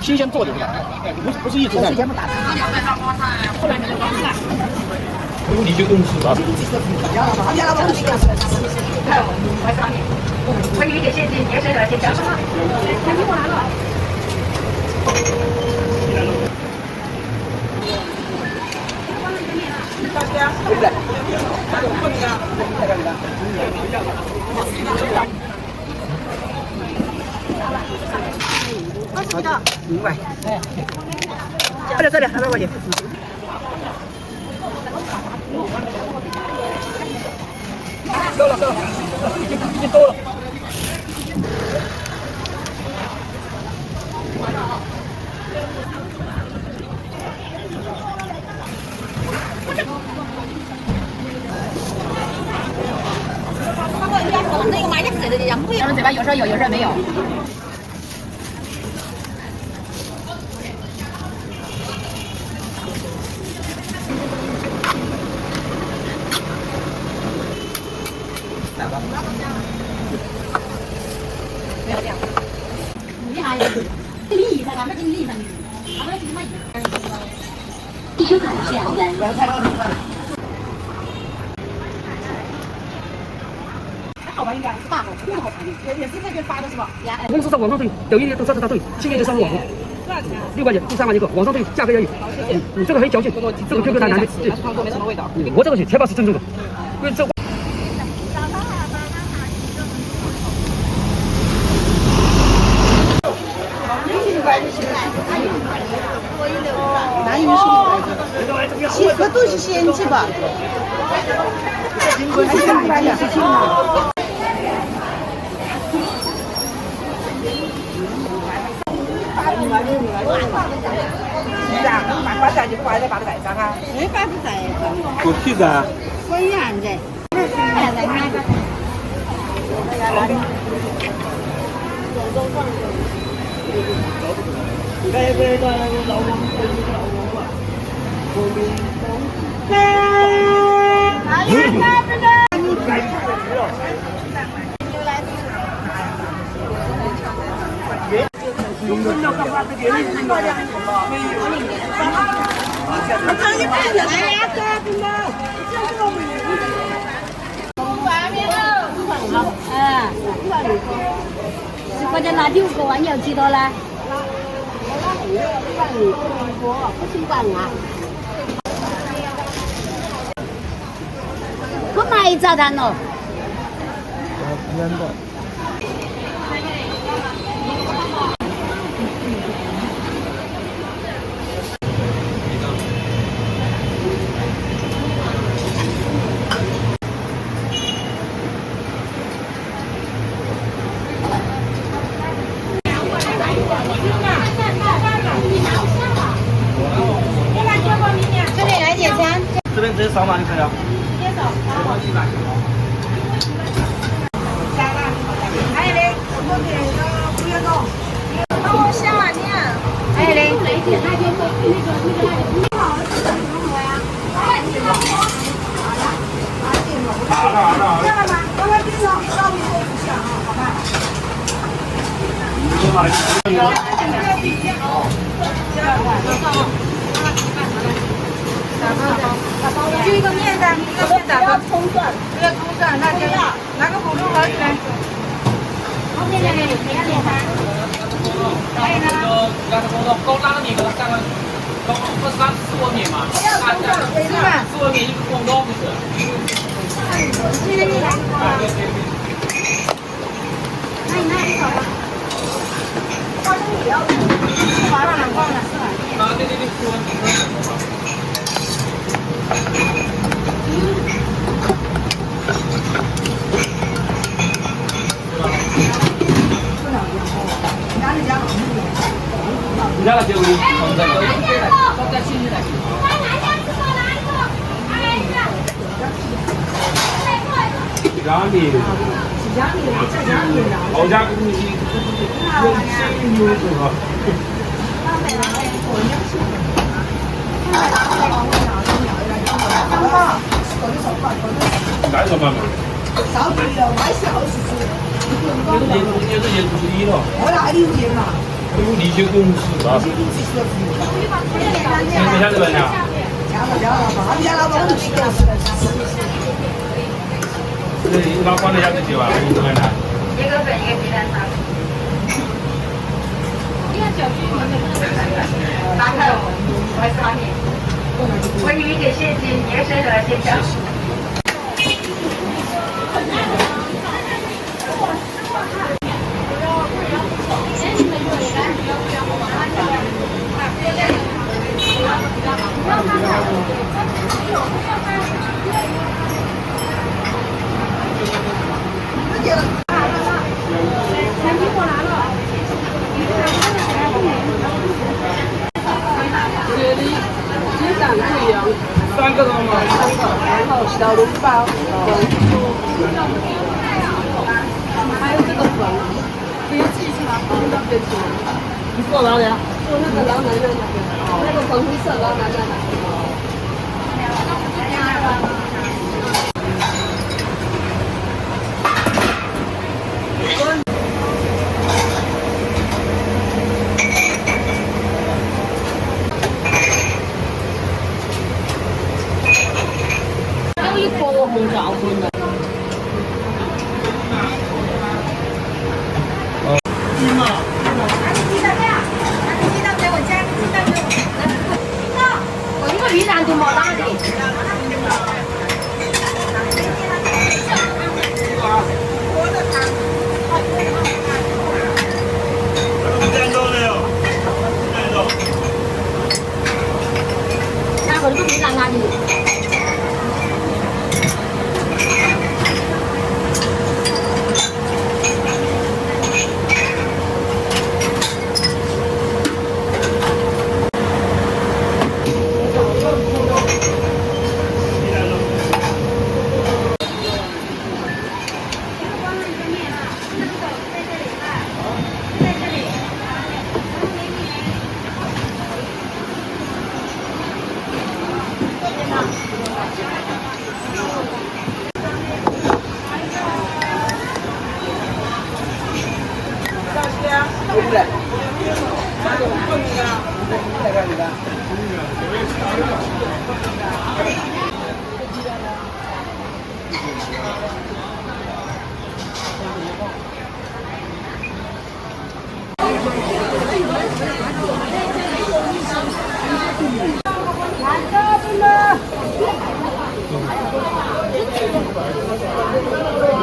新鲜做的，不是一直在。全部打成。你就公司吧。我理解现金也是了解讲什么？钱过来了。对不对？5块。这里200块钱。够了，已经够了。那个买的是这样，他们嘴巴有时候有，有时候没有。你还厉害，那真厉害。地球卡是好玩。好吧，应该是大号，特别好看的，也是那边发的是吧？公司上网上都有，抖音都上对，今年就上网了。多少钱？6块钱，就3块钱一个，网上都有，价格也有。这个很嚼劲，这个 QQ 弹弹的。对，汤锅没什么味道。我这个铁板是正宗的，因为这。哪有其实都是鲜鸡吧？把菜就挂在把台上啊。没把不在。我屁噻。我一样的。10块钱拿9个啊，你要几多呢？我买早餐了。这里来点餐。这边直接扫码就可以了。接手。还有嘞，我点个不要肉。哦，香碗面。还有嘞。就一个面的，一个面的，葱蒜，一个葱蒜，那就拿个葫芦盒子来。后面的不要点餐。还有呢？高拉面给他干了，高不是他4碗面嘛？是吧4碗面一个广告不是？现在你来一个。那一口吧。花生米要花了2罐了是吧？啊，对，4碗面。你家那结果家里，我家东西有什么？干什么嘛？烧饼了，卖小是子。有的盐不低了。我哪里有盐嘛？有理学公司啊。你下这边呢？你老管得下这些吧？你怎么呢？一个粉一个鸡蛋汤。打开哦，我还是帮你。我有一点现金，也是的，现金。3个吗？然后小笼包，还有这个粉，可以自己去拿粉那边去。你坐哪里啊？坐那个老奶奶那边，那个粉红色老奶奶那边。有一锅红枣粉的。我一个鱼腩都没拉的。那个鱼腩哪里？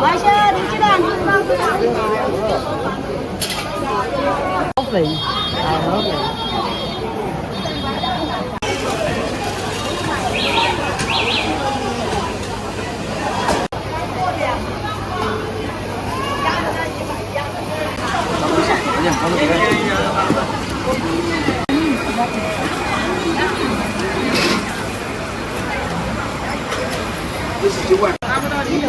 完下你鸡蛋，你放这里。好粉，好粉。9块，拿不到你5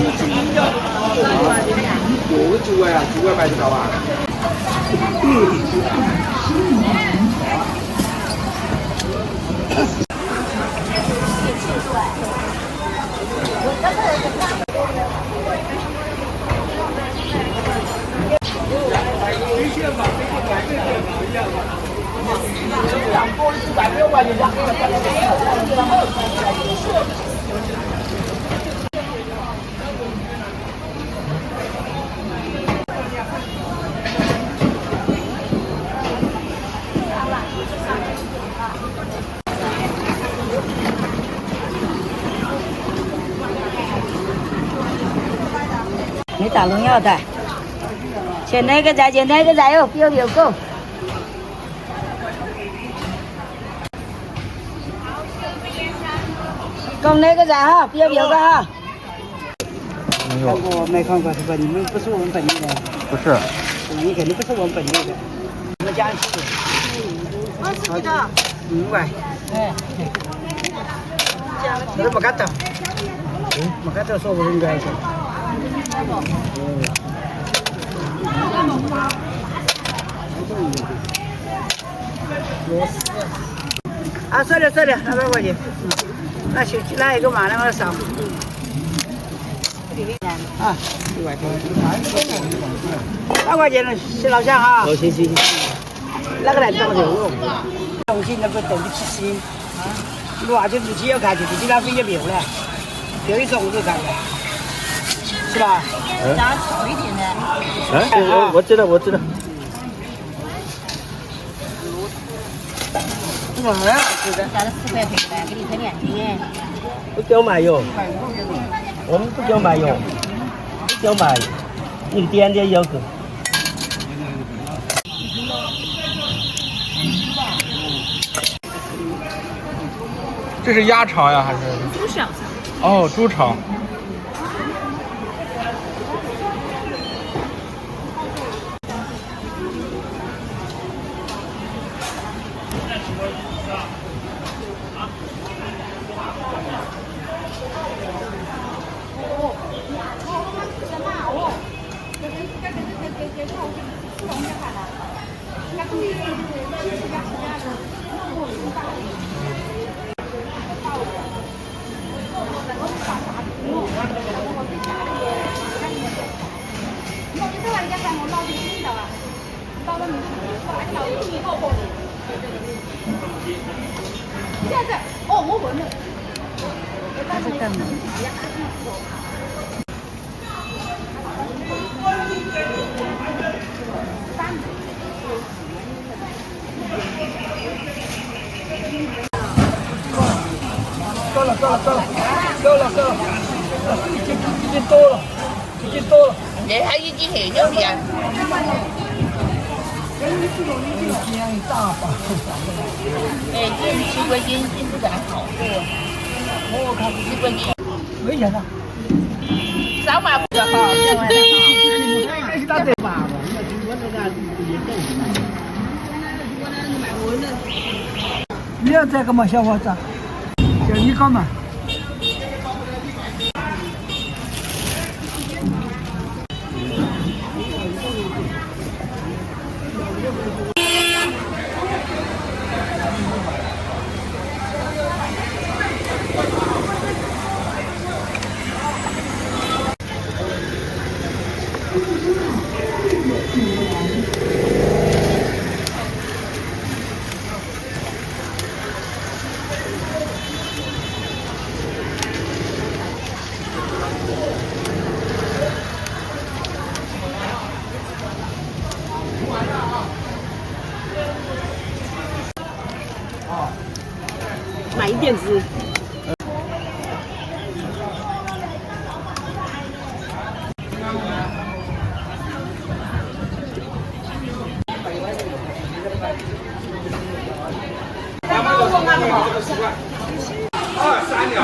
个9块啊，9块买得到啊？没打农药的，捡那个仔，捡那个仔哟，标有够。供那个仔哈，标有个哈。没看过是吧？你们不是我们本地的。不是。你肯定不是我们本地的。我们江西的。20几的。5块。哎。这不干的。不干的说不应该的。啊，算了算了，200块钱，那一个嘛，那么少。啊，100块，8块钱了，是老乡哈。好，行。哪个来装肉？重庆那个豆的七星，如果就自己要看，就自己浪费也没有了，有一种就看了，是吧？然后稠一点的。哎，我知道。很好吃的。加了10块钱的，给你分2斤。不叫麻油，我们不叫麻油，不叫麻油，一点点油够。这是鸭肠呀，还是猪小肠？哦，猪肠。它是干嘛？够了，已经多了。这还已经很牛逼啊！哎，这7块钱真不敢好货。我看7块钱。没钱了。扫码不好，这玩意好。还是打折吧。你要这个嘛，小伙子，叫你搞嘛。买一点子。3两，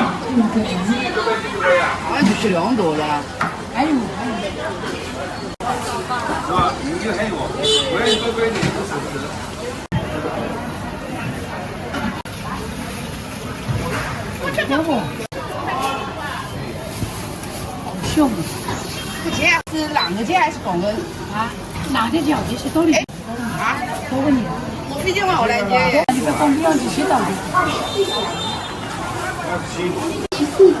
好像就是2多了。还有。啊，你还有，我让你多归你不是。凶。这钱是男的钱还是公的啊？男的叫这些多的啊？多个你。推荐我来接。你们公标这些到的。14个。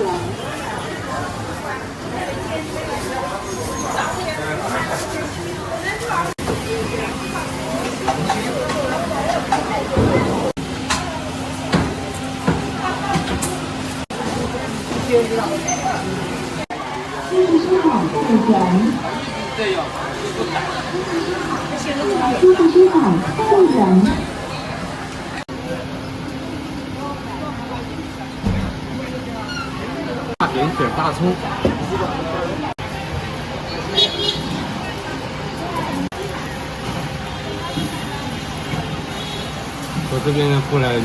大饼卷大葱。我这边过来女。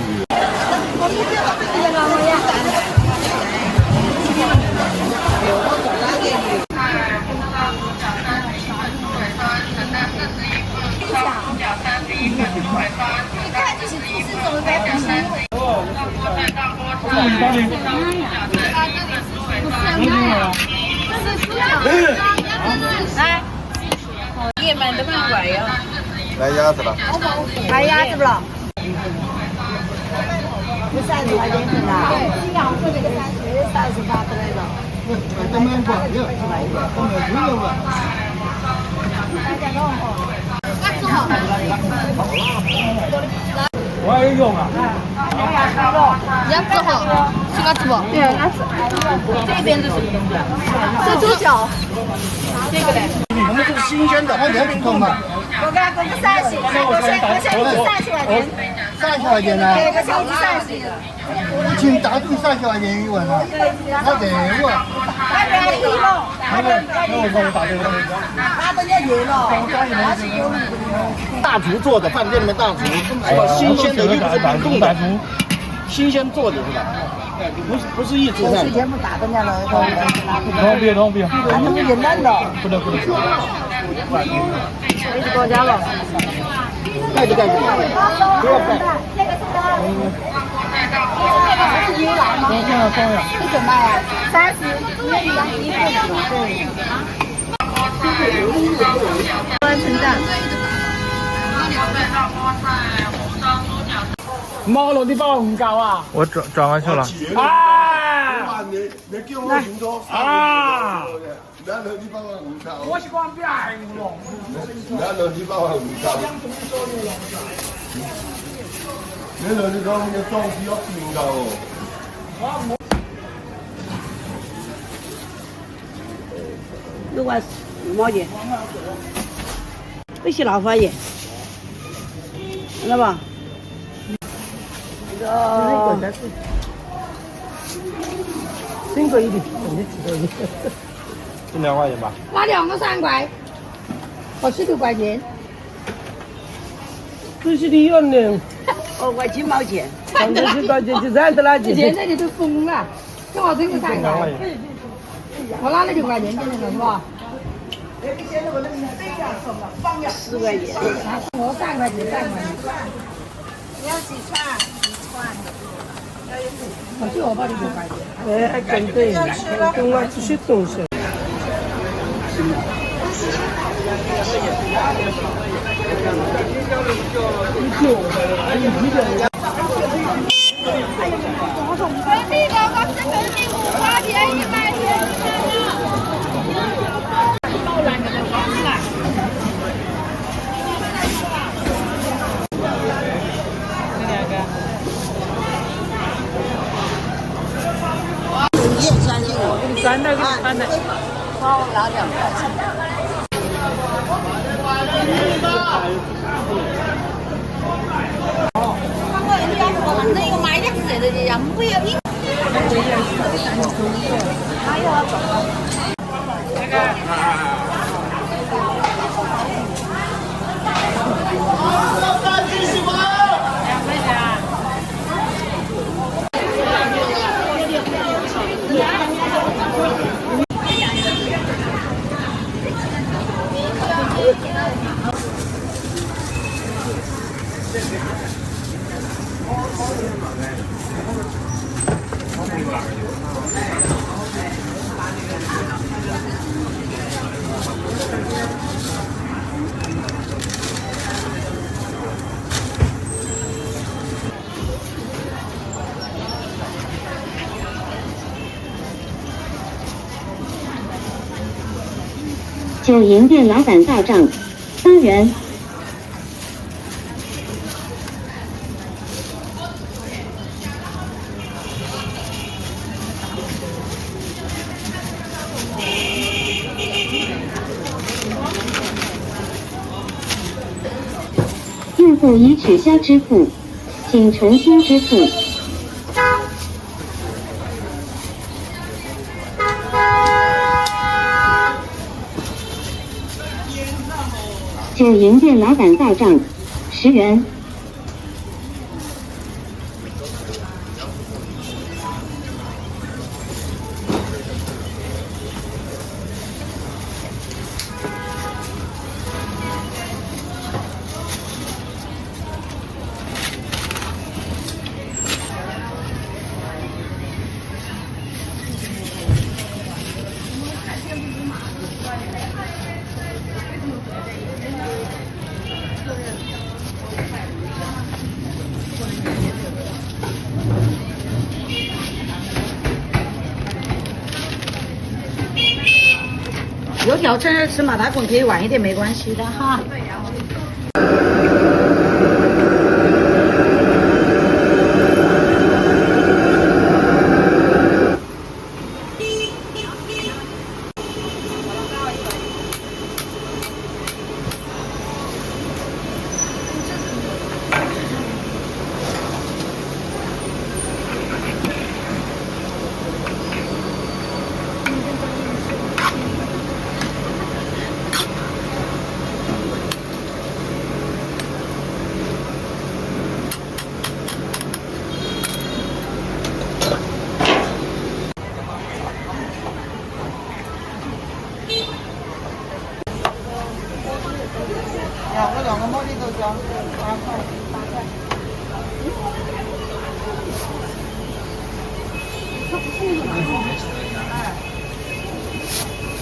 来，也蛮多蛮贵呀。来鸭子了。来鸭子不了。这30块钱的啦。38的那个。都蛮贵的，都蛮贵的。我还有用啊。鸭子好，是鸭子不？对，鸭子。这边是什么东西啊？是猪脚。这个嘞？我们是新鲜的，我连不嘛。我给我们30，我先30块钱。30块钱呢？对，个小鸡30。请大肚30块钱一碗啊！我这我。大厨做的，饭店里面大厨，新鲜的，又不是冷冻的，新鲜做的是吧？不是一煮菜。全部打到那了，通别。还能简单的。不能。这是多加了。盖着，不要盖。这牛腩吗？这怎么卖啊？30，一份对。成长。毛龙的包很高啊！我转过去了。啊！你叫我请多啊！你帮我五高。我是光变龙。你帮我五高。你讲你裝置屋變㗎喎。65毛钱，这些老花眼，知道吧？真贵一点，真的值得一点。这2块钱吧。那2个3块，我16块钱。这是的样的，2块7毛钱，3块7毛钱就3的垃圾。现在你都疯了，跟我这个3块，我拿了9块钱进来了是吧？10块钱。我3块钱。你要几串？我就我包的9块钱。哎，还真对，跟我这些东西。酸的，酸的。帮我拿2块钱。那个买点吃的呀，不要你。九营店老板到账，3元。用户已取消支付，请重新支付。九营店老板到账，10元。油条趁热吃嘛，大滚可以晚一点没关系的哈。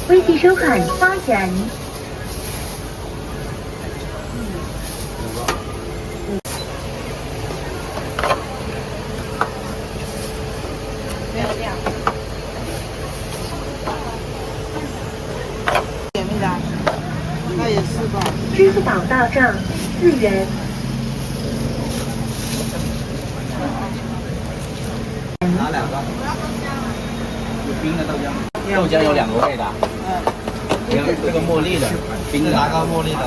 微信收看发展。那也是吧。支付宝到账4元。拿2个。有冰的豆浆。豆浆有2个味的。这个茉莉的，冰的，拿个茉莉的。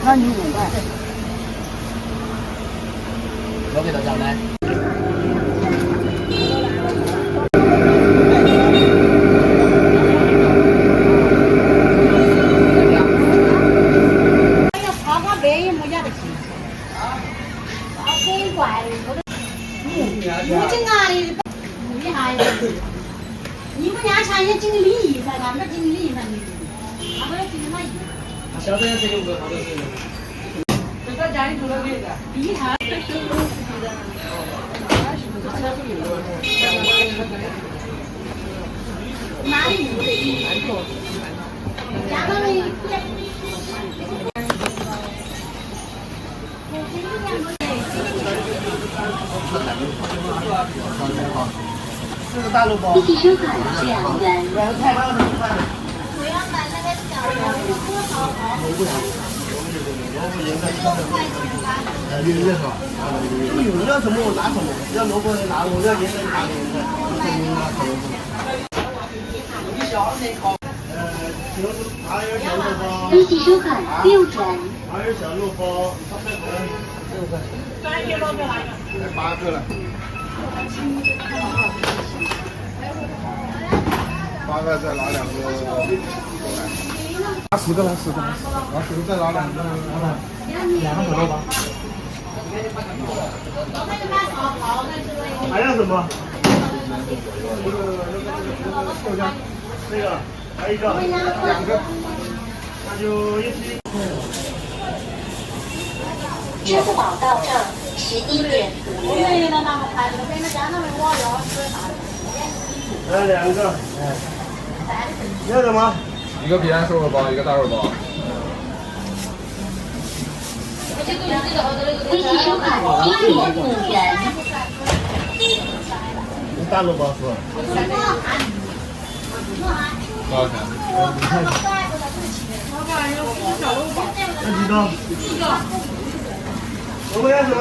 那你5块。攞幾豆漿呢？我经啊的，厉害的。你们家钱也经理噻，俺们经理噻，俺们经理。小3才有个好的事。就在家里做了可以的。厉害。哪里有的？家里面。4个大萝卜。微信收款2元。我要买那个小的，你要什么我拿什么，要萝卜拿，我要盐的拿盐的。微信收款6元。2小萝卜，6块。8个了。8个再拿2个。拿10个来，10个，拿10个再拿2个，2个手豆吧。还要什么？豆浆，这个，还有一个，2个，那就1批。支付宝到账11点5元。来2个，你要什么？一个皮蛋瘦肉包，一个大肉包。微信收款1点5元。大肉包是吧？多少钱？那几个？我们要什么？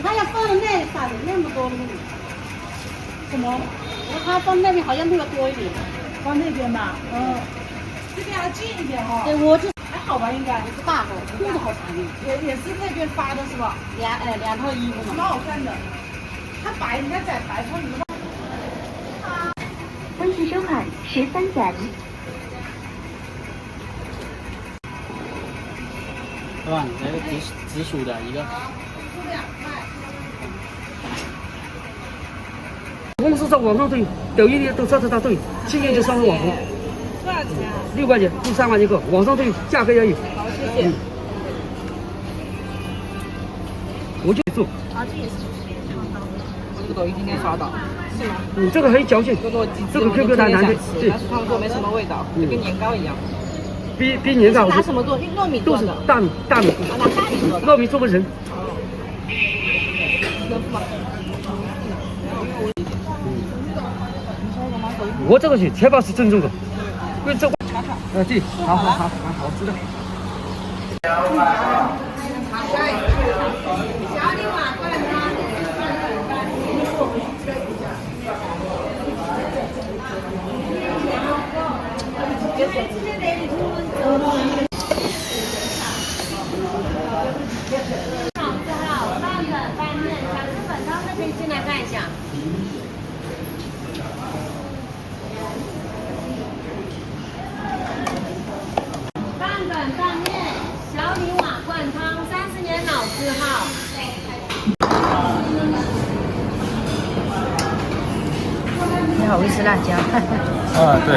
他要放的那啥那么多什么？他放那边好像那个多一点。放那边吧，这边要近一点哈。对，我就还好吧，应该不大个，裤子好长的。也是那边发的是吧？两套衣服嘛。蛮好看的，它白，你看在白穿里面。微信收款13元。是吧？来个直属的一个。公司在网上都有，抖音里都查得到都有，今年就上个网红。多少钱？6块钱，就3块钱一个，网上都有，价格也有。好，谢谢。我就做。啊，这也是。这个抖音今天刷到，是吗？这个很嚼劲，这个 QQ 弹的，对，但是他们说没什么味道，就跟年糕一样。比年糕拿什么做？糯米都是做的。大米，拿大米做的。糯米做不成。我这个去确保是正宗的，因为这对，好吃的。进来看一下。半本拌面，小李瓦罐汤，30年老字号。你好会吃辣椒。啊，对。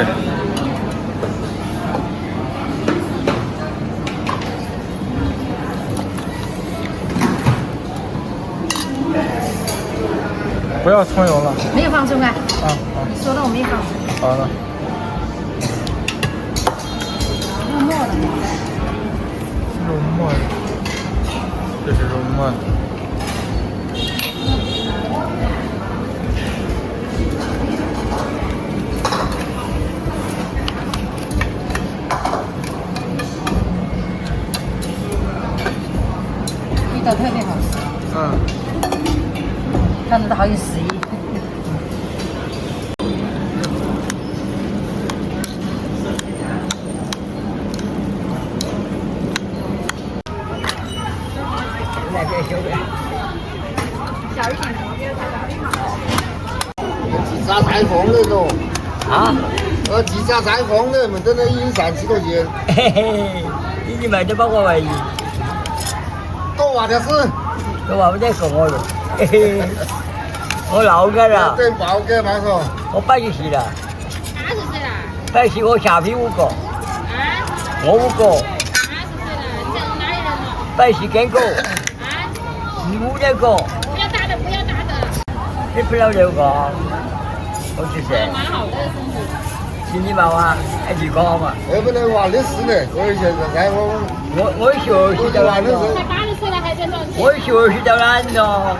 不要葱油了。没有放葱啊？好。你说的我没放。好了。肉末了。肉末，这是肉末。味道特别好吃。看着都好有食欲。几家裁缝那种啊？几家裁缝的，们在那130多斤。嘿嘿，你买的包我而已。多话的事。都話唔得講我咯，我老㗎啦。對爆嘅馬上。我80歲啦。80歲啦。 80歲我下邊5個。啊？我5個。80歲了，你在哪里人呢？80幾個。啊？你5一個。不要大的，不要大的。你不要6個，好謝謝。蠻好的身體。前2毛啊，1個啊嘛。不能話歷史呢，所以現在我學是就難咯。才80歲了還在賺錢。我學是就難咯。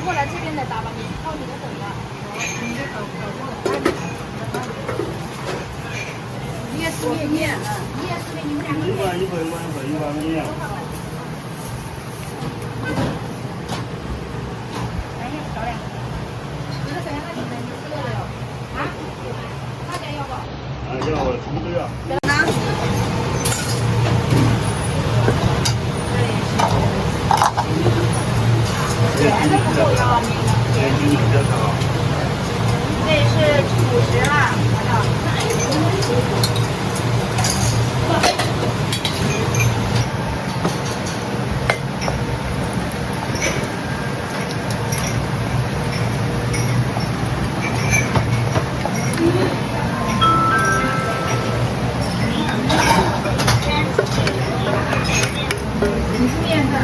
过来这边的打吧，你靠你的等吧。你的你也吃面，你也吃面，你们两个。一会面。来，漂亮。你的怎样？你吃了有？啊？大家要不？要我什么都要。这是50啦。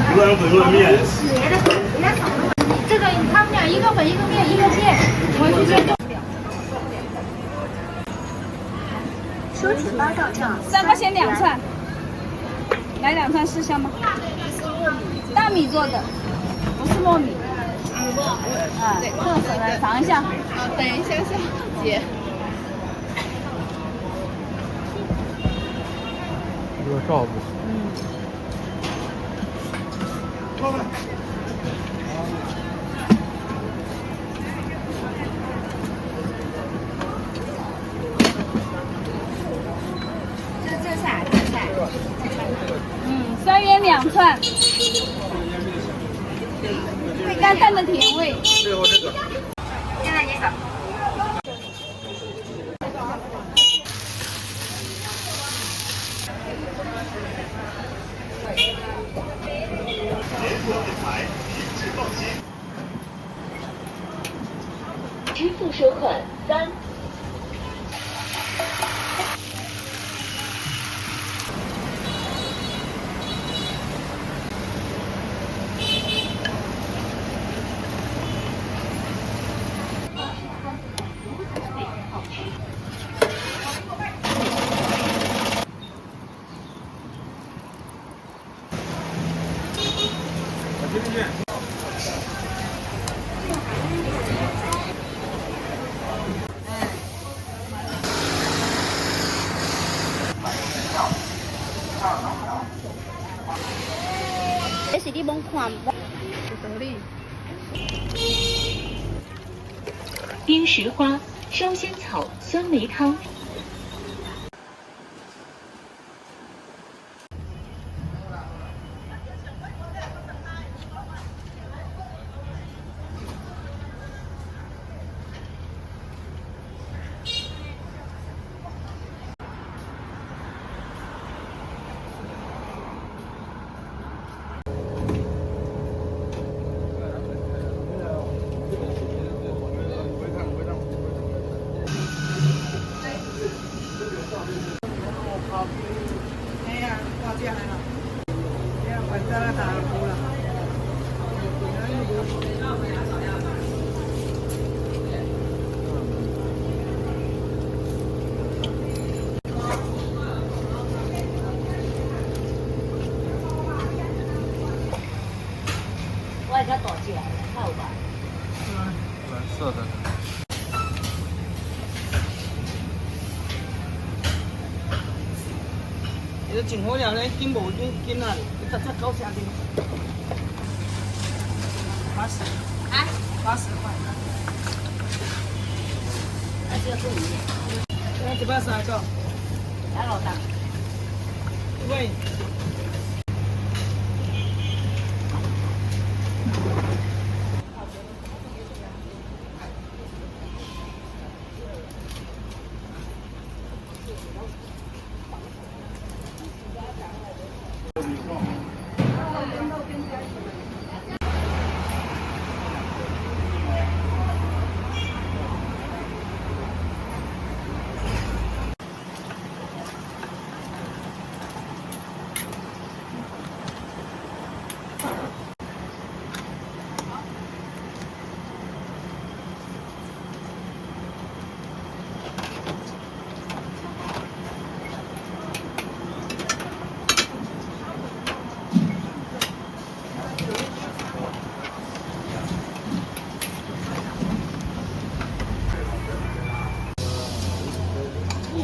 一碗粉一碗面。这个他们俩一个粉一个面一个面，回去先做。收钱包到账。3块钱2串，来2串试香吗？大米做的，不是糯米。啊，对，特色来尝一下。等一下，姐。这个照顾。甜味。最后这个。现在你扫。支付收款3。这是你罔看冰石花烧仙草酸梅汤。哎呀，挂架来了，哎呀，晚上打哭了。我而家大隻，好吧？蓝色的。你都种好了呢，紧无紧啊！你早搞啥的？80啊，80块。还是要做鱼。这把啥个？来老大。喂。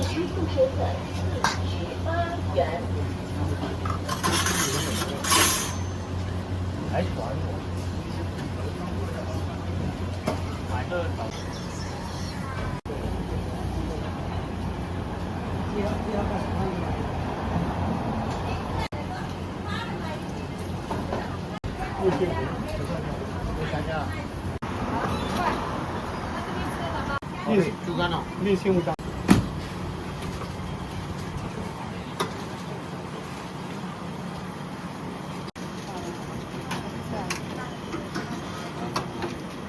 支付收款48元。还管我？买个早。猪肝呢？立新五张。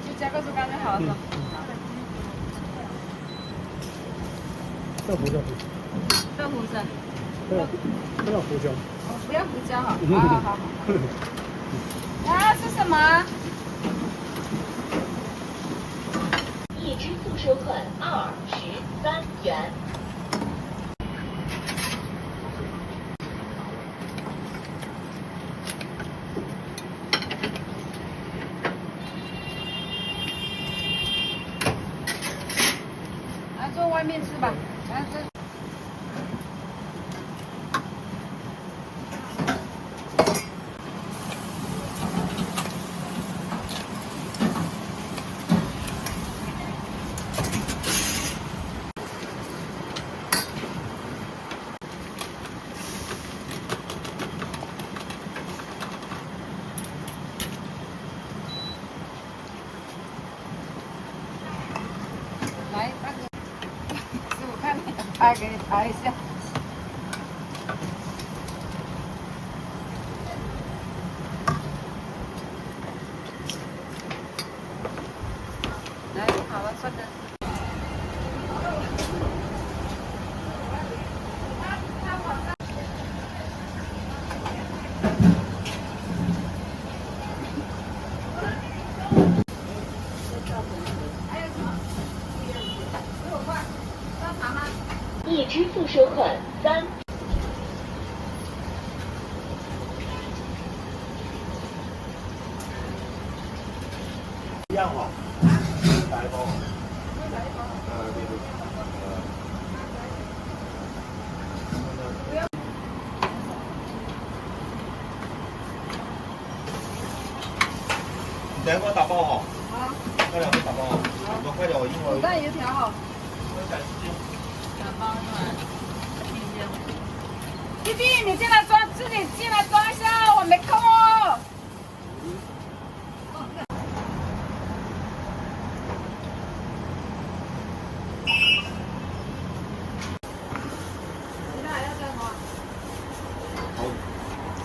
就加个猪肝就好了。这胡椒。这胡子。不要胡椒。不要胡椒哈。好好好。啊，是什么？一支付收款23元。来坐外面吃吧。来这。拍给你拍一下。来，好了，算的。已支付收款3。一样嘛，大一包。你再给我打包好。好。快点，给我打包好。我快点，我一会儿。子弹油条哈。弟弟，你进来装，自己进来装一下，我没空哦。你那还要干什么？好。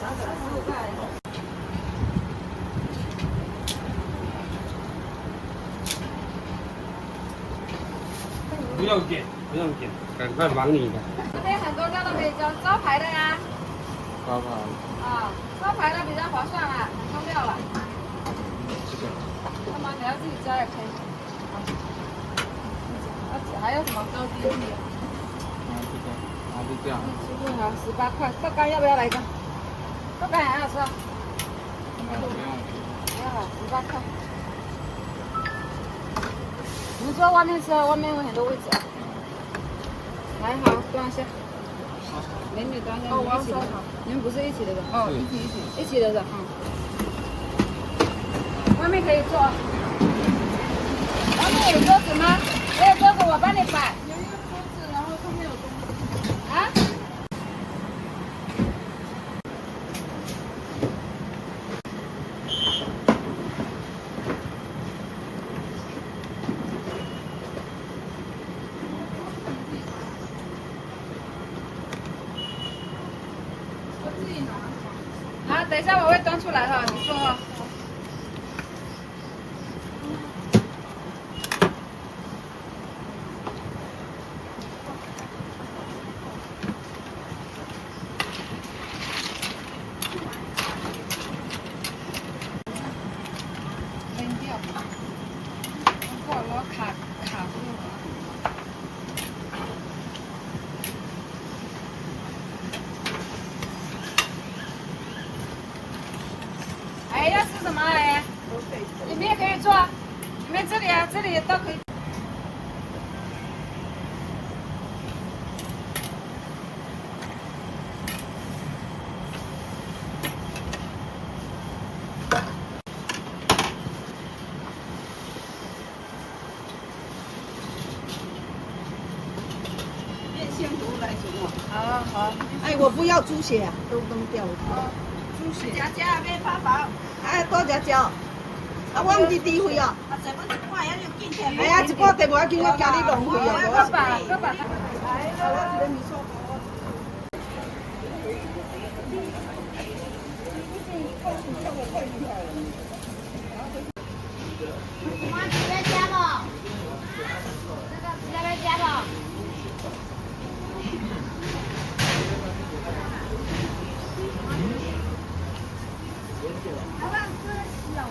315块。不用点，不用点，赶快忙你的。这边很多家都可以交招牌的呀。招牌。啊，招牌的比较划算啊，很重要了。要么你要自己加也可以。还有什么高低的？就这样。师傅好，18块。豆干要不要来一个？豆干还要吃啊？不用。不要了，18块。你们坐外面吃，外面有很多位置啊。还好，端一下。美女端一下，你们一起的。你们不是一起的吧？哦，一起。一起的是，外面可以坐。外面有桌子吗？没有桌子，我帮你摆。有一个桌子，然后上面有东西。啊？好，等一下我会端出来哈，你说哈。扔掉，过了卡住了。哎，要吃什么哎？里面也可以做，里面这里啊，这里都可以。先不来行吗？好好。哎，我不要猪血啊，都扔掉了。猪血。加加免拍包，哎，多加椒。啊，我唔是低费哦。啊，全部一块，还有金钱。哎呀，一块地无要紧，我叫你浪费哦。搁把搁把。来，我一个米刷。妈，直接加不？那个直接加不？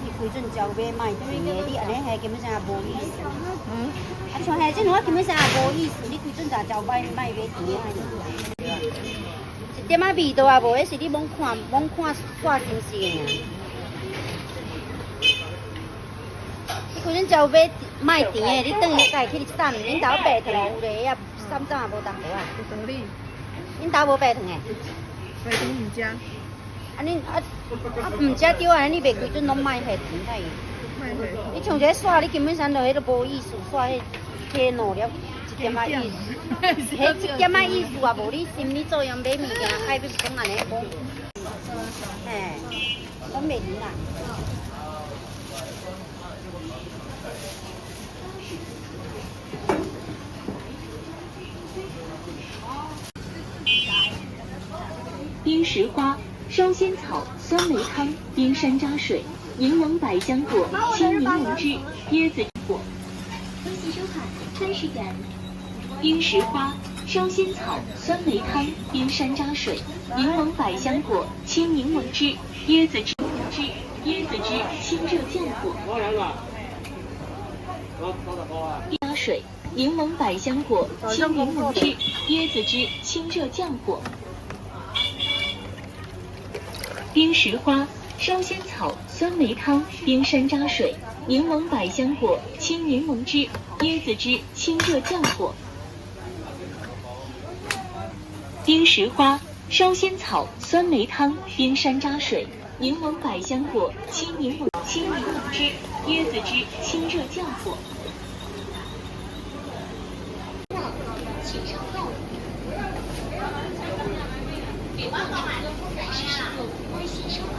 你开阵招买卖甜的，你安尼系根本上也无意思。啊，像系这种我根本上也无意思，你开阵就招买卖甜的，一点仔味道也无，迄是你罔看煞新鲜的。你开阵招买卖甜的，你等于家去散，恁兜白糖有咧，也散怎也无淡薄啊。有道理。恁兜无白糖诶？白糖唔加。啊你唔食着啊！你袂规阵拢卖下甜太。你像这煞，你根本上就迄个无意思，煞迄弄了一点仔意思，迄一点仔意思也无你心理作用买物件，爱要讲安尼讲，嘿，拢袂甜啦。石花、烧仙草、酸梅汤、冰山楂水、柠檬百香果、青柠檬汁、椰子果。微信收款30元。冰石花、烧仙草、酸梅汤、冰山楂水、柠檬百香果、青柠檬汁、椰子汁、清热降火。加水、柠檬百香果、青柠檬汁、椰子汁，清热降火。冰石花、烧仙草、酸梅汤、冰山楂水、柠檬百香果、青柠檬汁、椰子汁，清热降火。冰石花、烧仙草、酸梅汤、冰山楂水、柠檬百香果、青柠檬汁、椰子汁，清热降火。请稍后。给妈妈买的不展示使用微信收款。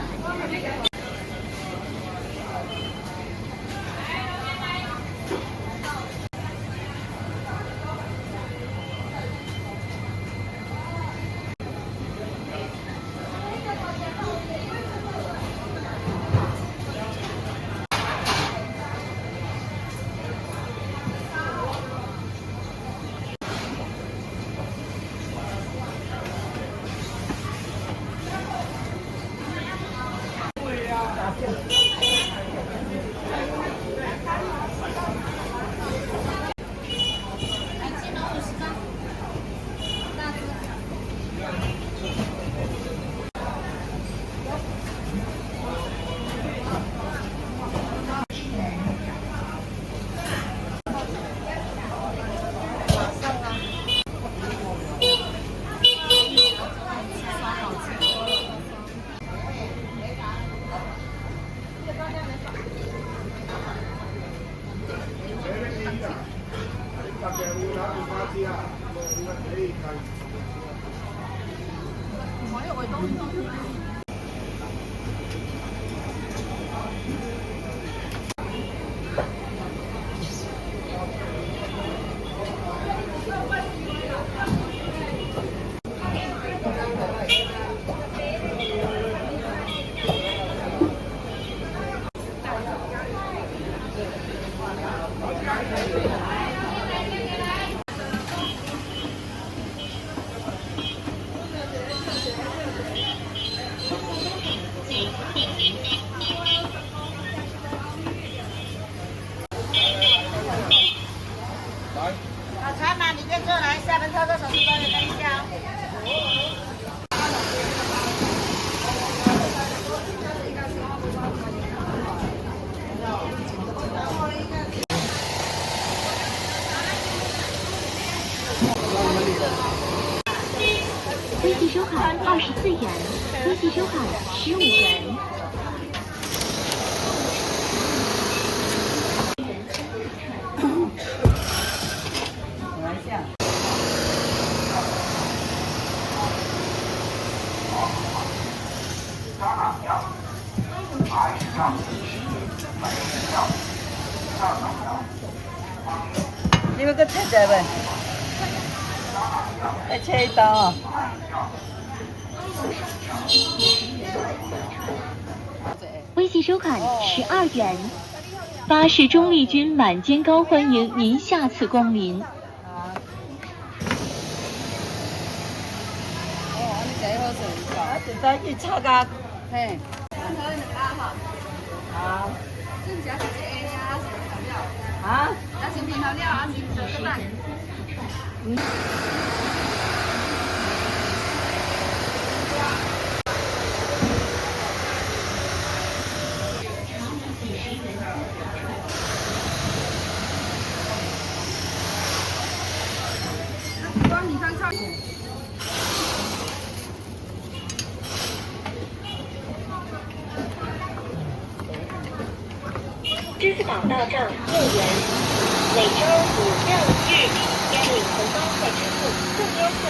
老餐嘛，里面坐来，下门操作手势帮你看一下。微信收款24元，微信收款15元。你们个菜在呗？来切一刀啊！微信收款12元。巴士中立军满肩高欢迎您下次光临。就在一炒个，嘿。好。啊？那新品好料啊，你吃个饭。光你看超。支付宝到账6元，每周5、6、日压领红包再支付更优惠。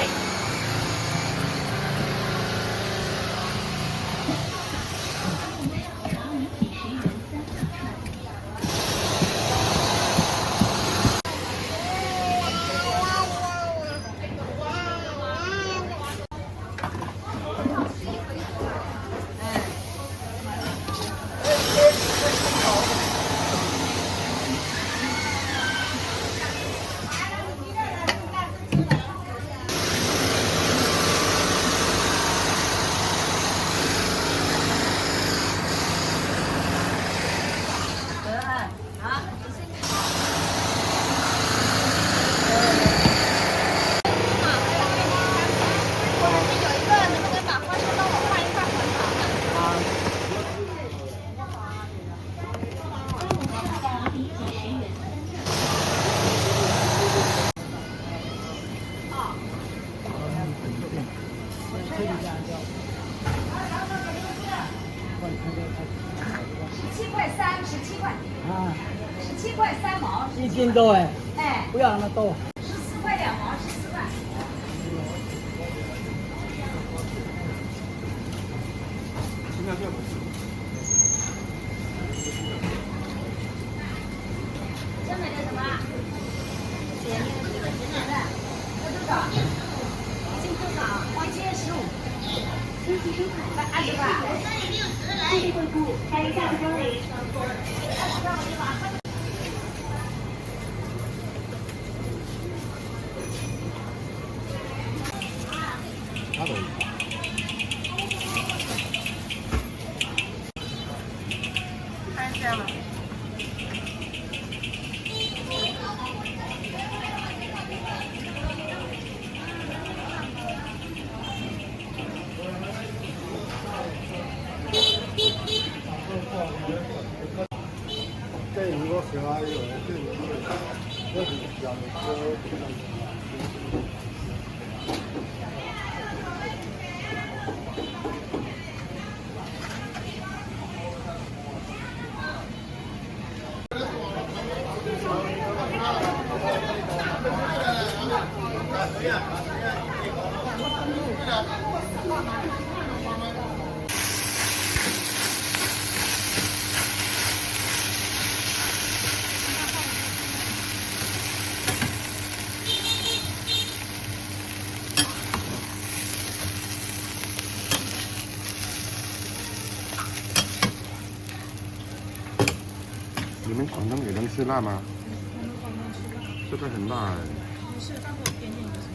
17块3毛。1斤多哎。哎。不要那么多。14块2毛，14块。这买的什么？这多少？一斤多少？1斤15。登记收款20块。谢谢惠顾，欢迎下次光临。看一下了。这如果喜欢有人对你这是比较你们广东也能吃辣吗？这个很辣哎。不是，但是点点就是。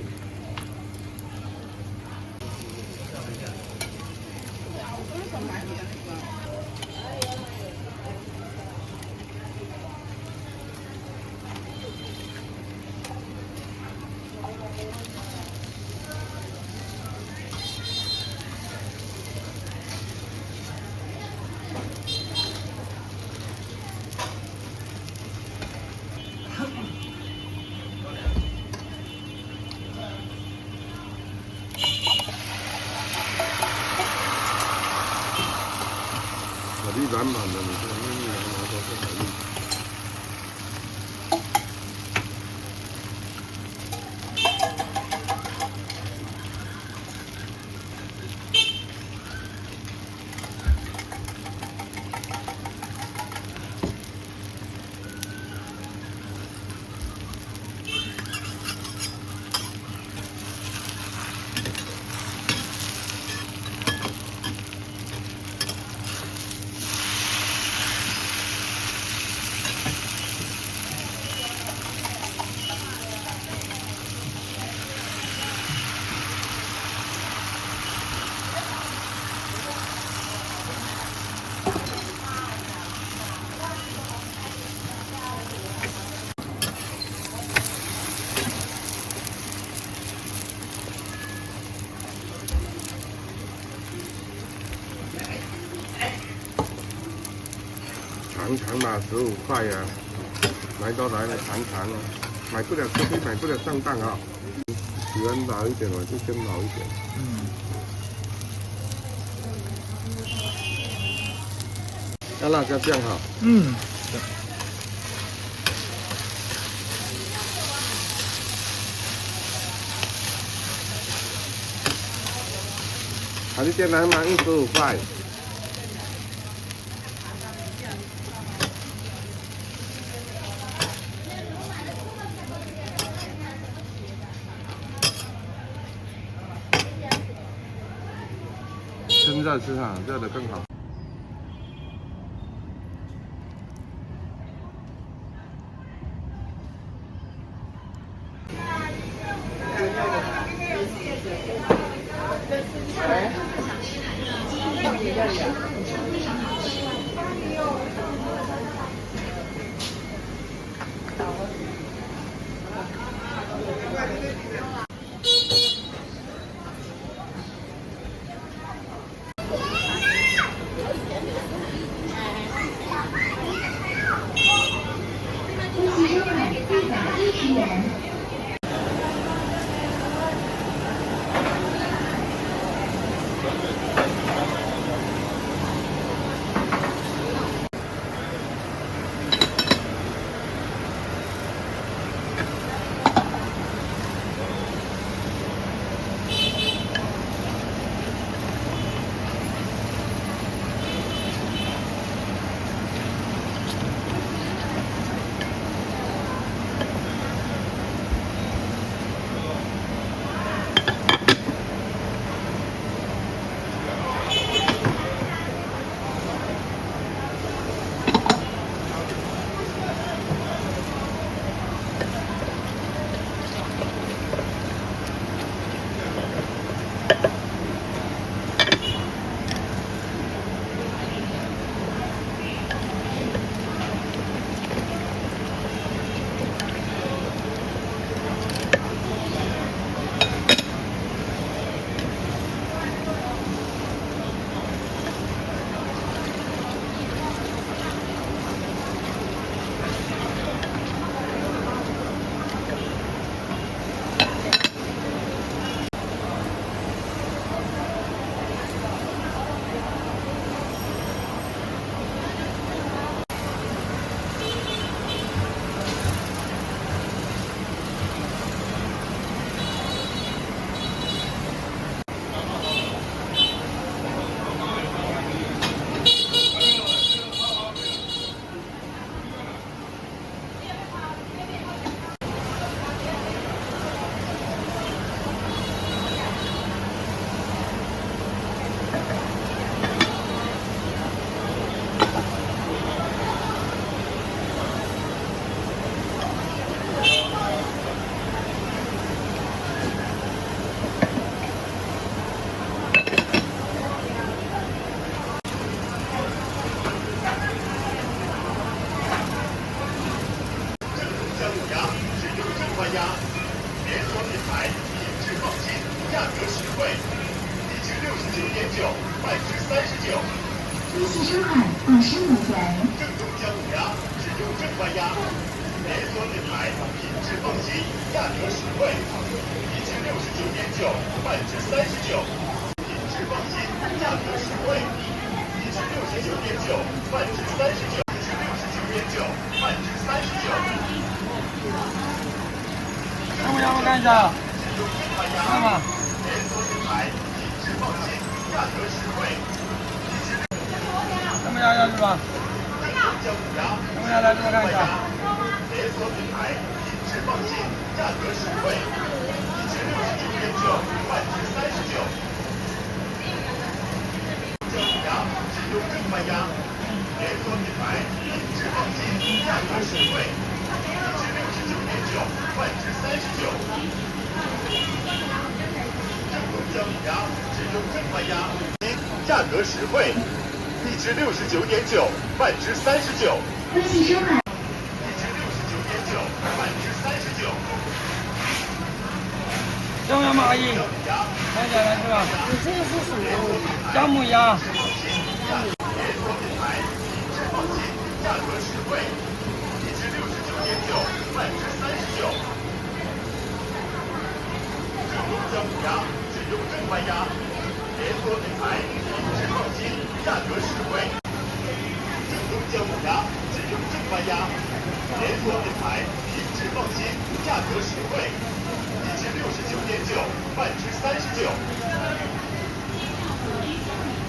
海蛎满满的，你看那一篮拿都是海蛎。尝尝嘛，15块呀、来都来了，尝尝啊！买不了吃亏，买不了上当啊！喜欢老一点，我就先老一点。要辣椒酱哈。海蛎煎来嘛，15块。趁热吃哈，热的更好。价格实惠，一只69.9，半只39。微信收看放生龙泉。正宗姜母鸭，只用正官鸭，连锁品牌，品质放心，价格实惠，一只69.9，半只39。品质放心，价格实惠，一只69.9，半只39。一只69.9，半只39。要不要我看一下？看吧。连锁品牌，品质放心，价格实惠。要不要是吧？姜母鸭，要不要来这边看一下？连锁品牌，品质放心，价格实惠，一只69.9，半只39。姜母鸭，只用正官鸭，连锁品牌，品质放心，价格实惠，一只69.9，半只39。正宗姜母鸭，只用正官鸭，价格实惠。一只69.9，半只39。微信收看。一只69.9，半只39。要不要吗，阿姨？看一下来是吧？你这个是什么？姜母鸭。连锁品牌，品质放心，价格实惠。一只69.9，半只39。正宗姜母鸭，只用正官鸭。连锁品牌，品质放心，价格实惠。正宗姜母鸭，只用正官鸭。连锁品牌，品质放心，价格实惠。一只69.9，半只39。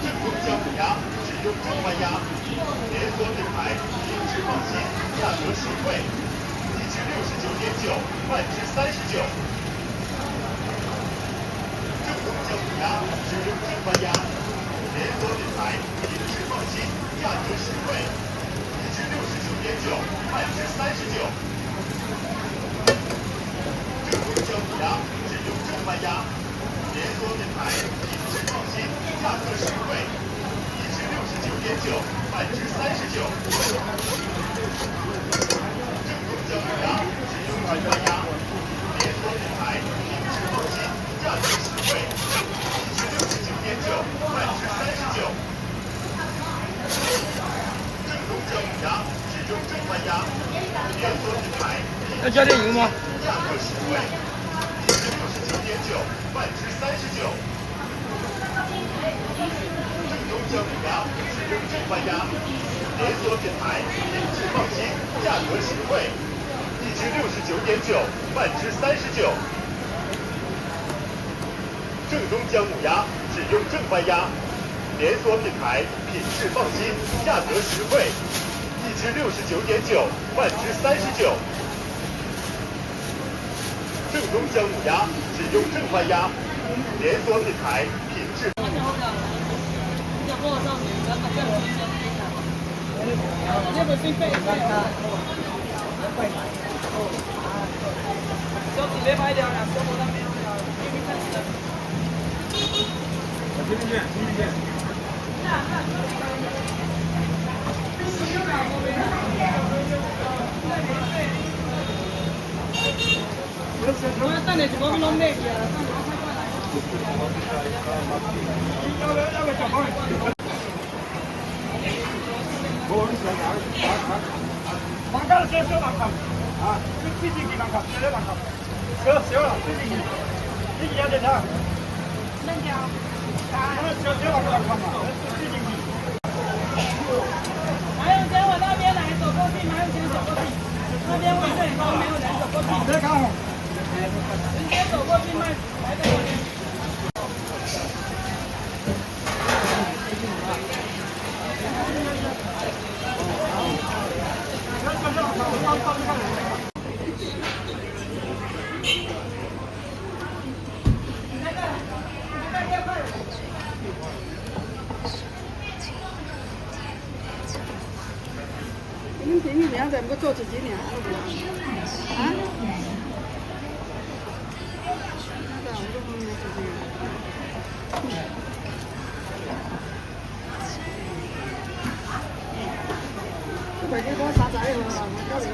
正宗姜母鸭，只用正官鸭。连锁品牌，品质放心，价格实惠。一只69.9，半只39。正宗姜母鸭，只用正官鸭，连锁品牌，品质放心，价格实惠，一只69.9，半只39。正宗姜母鸭，只用正官鸭，连锁品牌，品质放心，价格实惠，一只69.9，半只39。正宗姜母鸭，只用正官鸭，连锁品牌，品质放心，价格实惠。一只69.9，半只39。正宗姜母鸭，只用正官鸭，连锁品牌，要加点油吗？价格实惠，一只69.9，半只39。正宗姜母鸭，只用正官鸭，连锁品牌，品质放心，价格实惠，一只69.9，半只39。正宗姜母鸭，只用正官鸭，连锁品牌，品质放心，价格实惠，一只69.9，半只39。正宗姜母鸭，只用正官鸭，连锁品牌，品质。小弟没买掉了，小伙子没有了，你看这个。听没见？听没见？我等你去我们弄那个。要个小包。往家小小万靠，啊，最近几万靠，小万靠，小了，最近你几要点啥？能掉。小万靠嘛，最近几。还有先往那边来，走过去，还有先走过去，那边位置很高，没有人走过去。别看我。直接走过去卖，来这边。你们便宜两在不做自己呢？啊？快点给我杀菜了，我搞这个。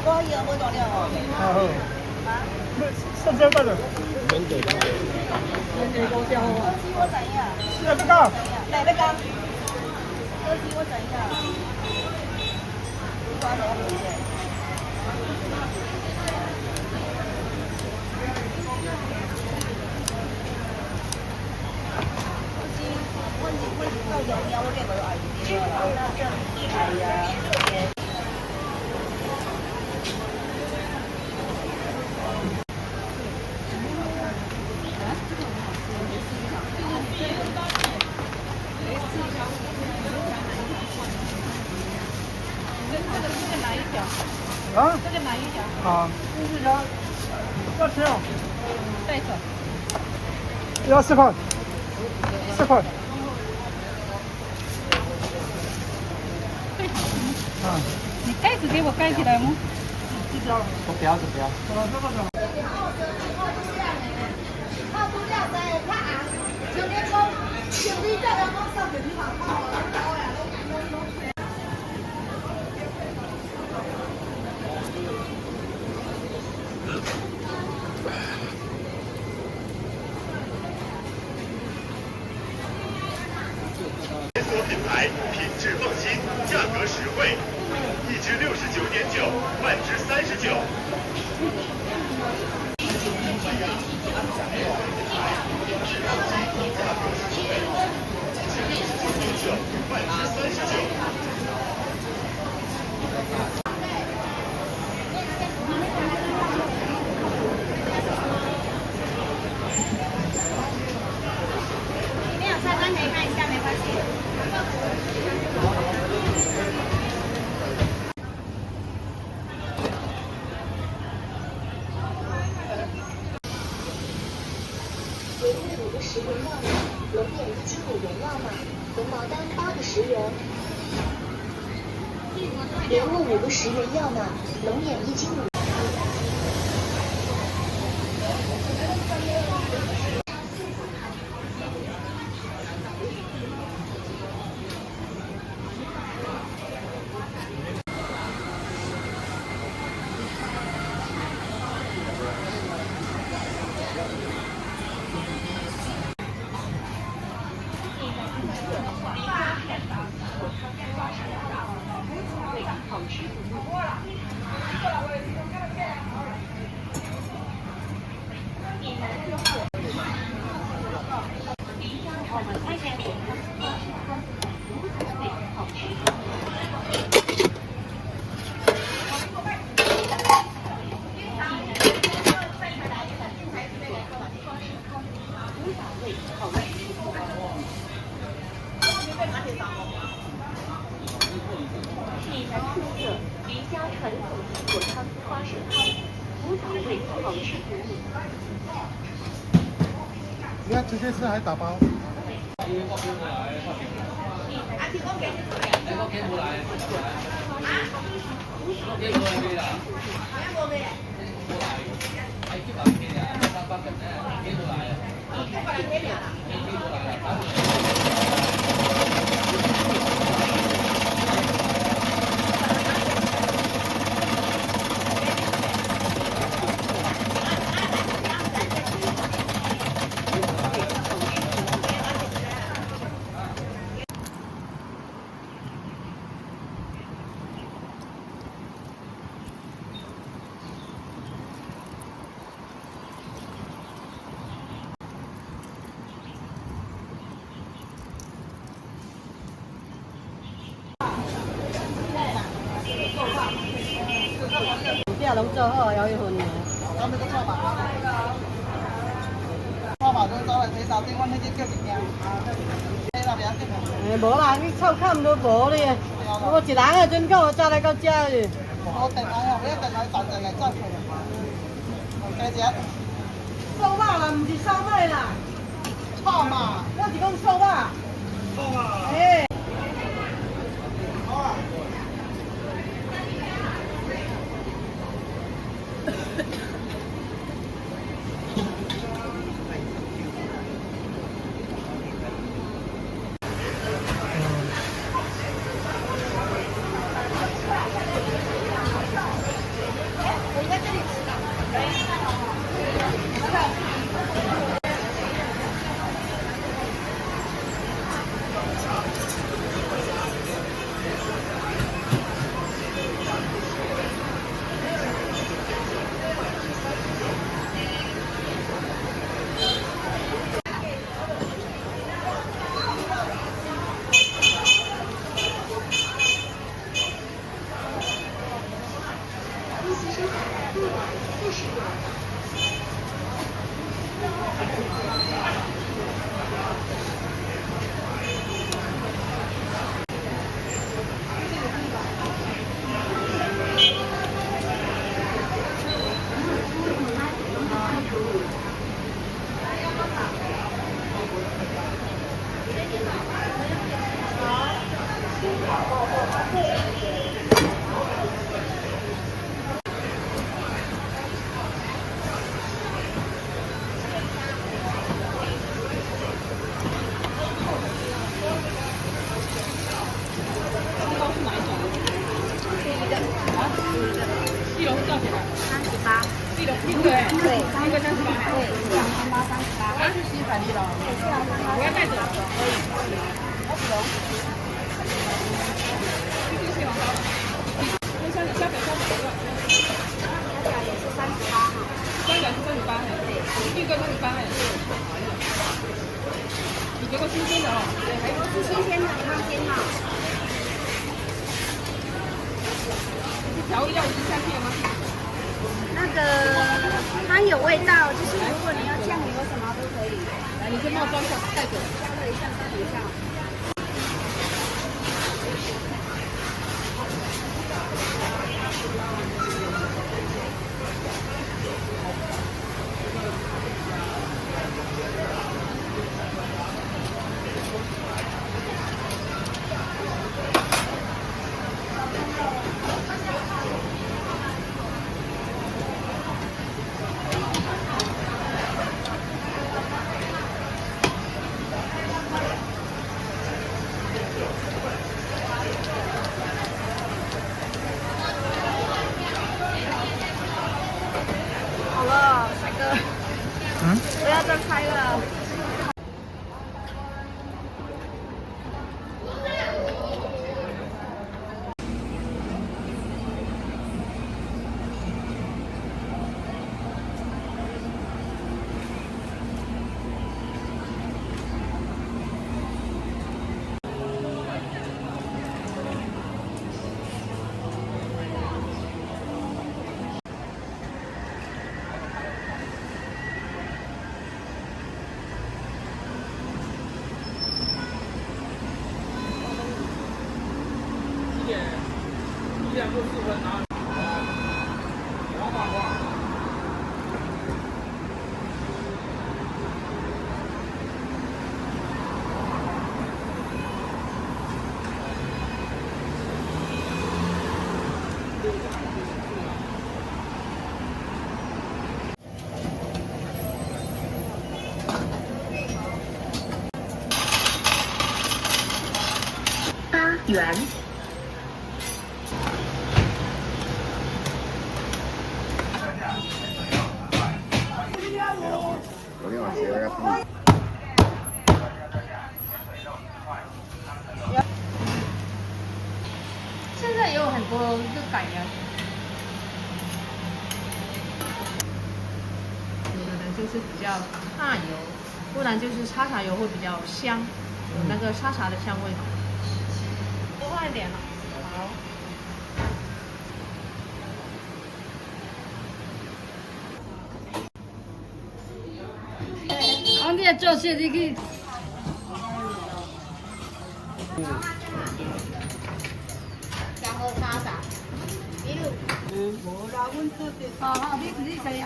我以后没多了哦。好。剩下带着。我怎样？是啊，这个。来这个。手机我怎样？多少钱？我到有我这个哎呀。啊？这个哪一条？好。这条要钱哦。带走。要4块。4块。啊。你盖子给我盖起来吗？这条。不要，不要。这个走。他不要在他啊，就连说，就你这个往上的地方跑。连锁品牌，品质放心，价格实惠，1只69.9，半只39。没有菜单可以看一下，没关系。原味5个10元要码，龙眼1斤5元要码，红毛丹8个10元。原味5个10元要码，龙眼1斤5。闽南特色渔家传统苹果汤花生汤，古早味好吃不腻。你要直接吃还打包？这拢做好，还有一份呢。咱们个错吧？错吧，都走来洗手间，阮迄只叫一件。洗啦，袂要紧啦。无啦，你臭看都无咧。我一人啊，真够早来到遮去。我电话哦，你电话暂时来转去啦。加食。烧肉啦，唔是烧麦啦。错嘛？我是讲烧肉。错嘛？哎。好啊。那个它有味道，就是如果你要酱油什么都可以。来，你先帮我装一下袋子，加热一下，加热一下。好了，帅哥，不要再拍了。8元。现在也有很多就改良，有的人就是比较怕油，不然就是沙茶油会比较香，有那个沙茶的香味。多放一点了，好。我哋做些呢个。然后沙茶，无啦，阮做啲。好，你使后边，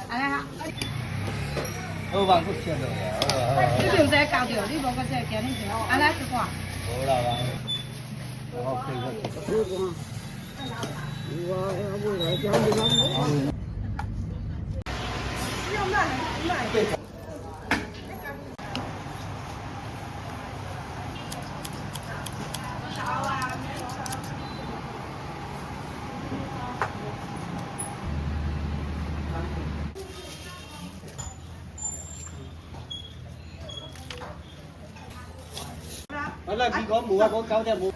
安尼哈。我忘不见了呀。你唔使教着，你无个这今日就安尼去看。无啦啦。我可以。我那幾個冇啊，嗰9隻冇。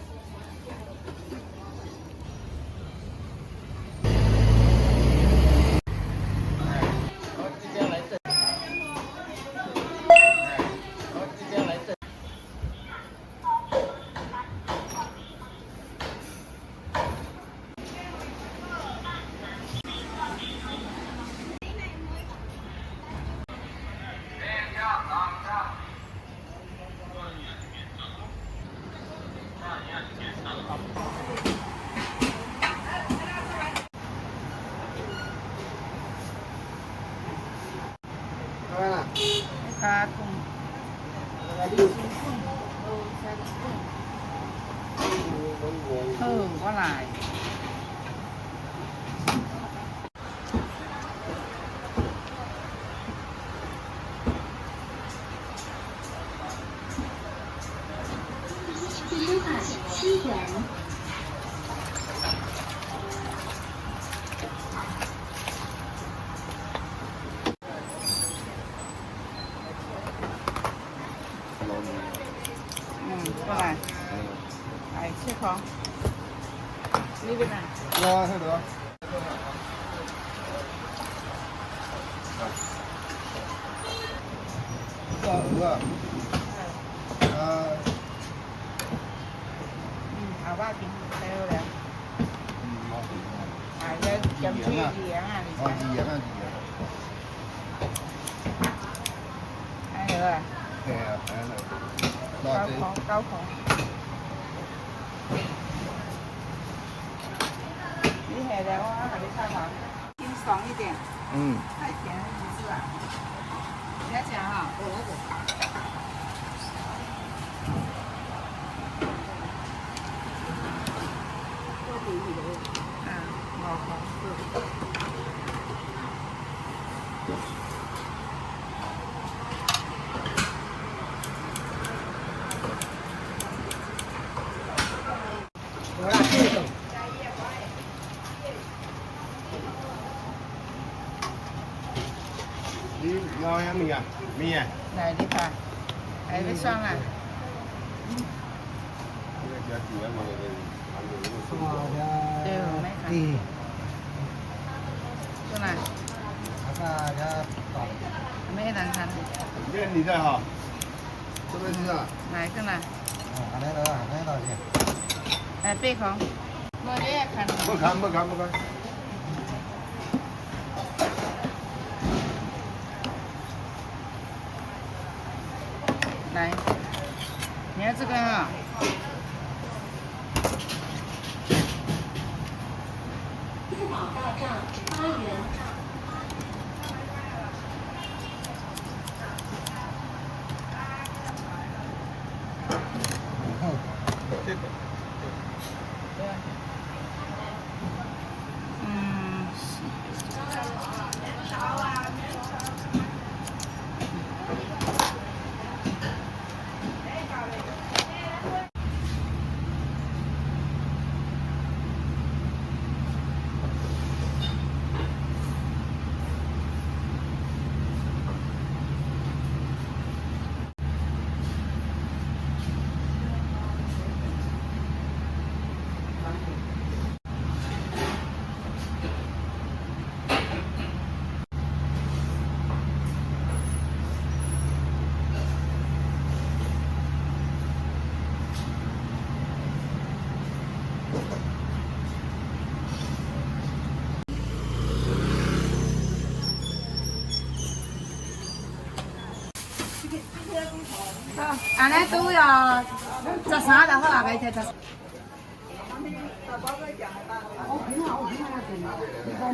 我睇到。魚啊！好吧，挺睇到咧。係嘅，飲豬魚樣啊！哦，魚樣啊，魚樣。係啊。係啊，係啊，高空，高空。你係的，我給你看看，清爽一點。嗯。太甜了，不是吧？你要講哈。你要咩米啊？米啊？嚟呢排，係咩霜啊？對，沒看。是嗎？沒人看。這你的哈？是不是啊？哪一個呢？貝殼。我也看。不看，不看，不看。來，你要這個啊？珠宝大账8元。安尼都要13就好啊，俾佢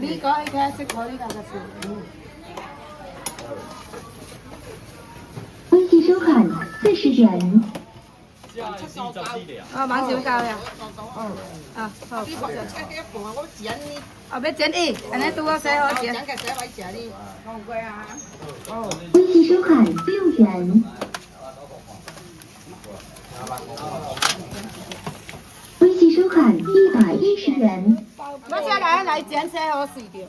你講佢識我呢個嘅事。微信收看40元。哦，買小膠呀。啊，好。哦，要剪伊，安尼拄好洗好剪。微信收看6元。微信收看110元。我才来剪洗好水着，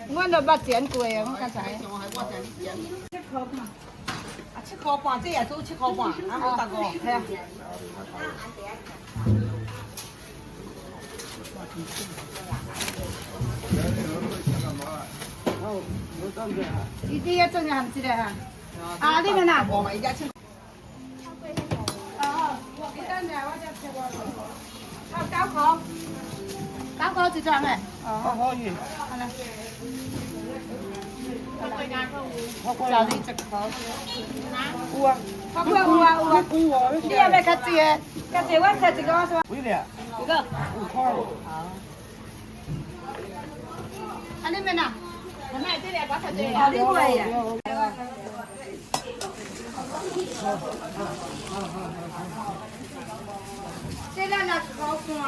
我都捌剪過啊，我剛才。7塊半，這也做7塊半，啊好大個，係啊。你要整嘅係唔知咧嚇？啊呢邊啊？我而家切。哦，你等陣我就切過。9個一張嘅。哦，可以。係啦。就呢隻殼。有啊。有啊。你有咩卡子嘅？卡子我卡子嘅我說。幾兩？一個。5塊。好。啊呢邊啊？係咪這兩個卡子？哦，呢個呀。这两个好看啊，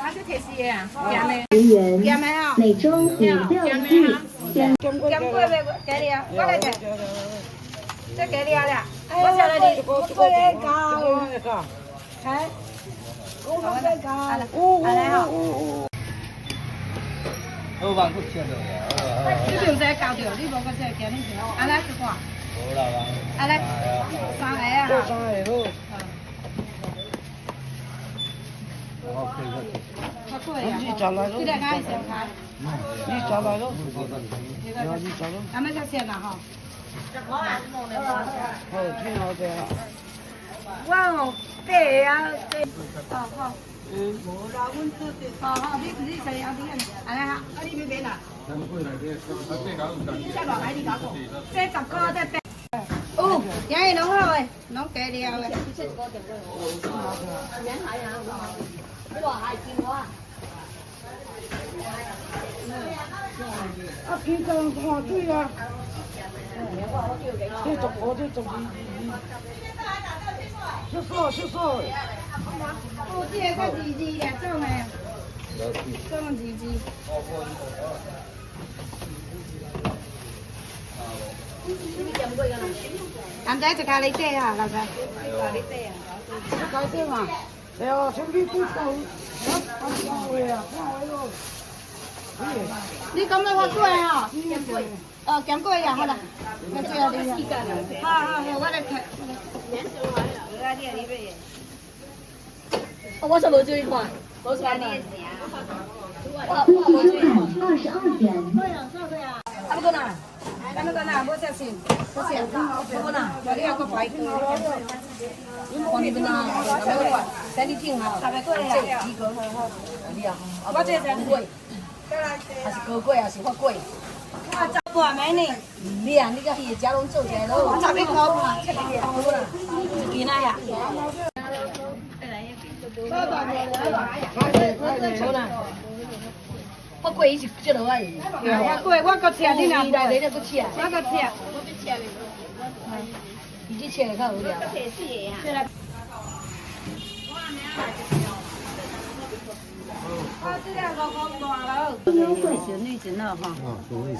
还是特色啊，咸的。10元。咸的啊。每周5、6、日。咸过的给你啊，我来给。这给你啊了，我下来的。我不能搞。哎。我不能搞。来哈。我忘不清了呀。你不用再搞掉，你无个再给你钱，安来去看。好啦吧。安来3个啊哈。好，可以。贵呀。你找来了。这个开小开。你找来了。你找了。咱们这些呢哈。好，挺好的。哇哦，对呀，对。好好。好好，你谁要点？哎呀，你别别啦。这10块再得。哦，ยังไงน้องเราเว้ยน้องแกเดียวเว้ย啊，平常看对啊。这种我这种，就说。哦，这个个字字呀，种诶，种字字。男仔就咖喱爹啊，老仔。咖喱爹啊，咖喱爹嘛，哎呀，兄弟都到，我位啊，看我你咁样我贵哈，减贵。减贵呀，好啦，那这样的。好，我来看。我说无注意看，无注意看。微信收看22元。啊，不过呐，无这钱，不是，不过呐，你要个排队。我你们呐，等你听哈，这几个好，你啊，我这真贵，还是高贵还是我贵？我十半枚呢，你啊，你个鱼家拢做起来咯，我11块半，几那呀？我贵是这落来。我贵，我个吃你俩不？你个吃，我个吃。你去吃的较无聊。这两个好大了。行李真好哈。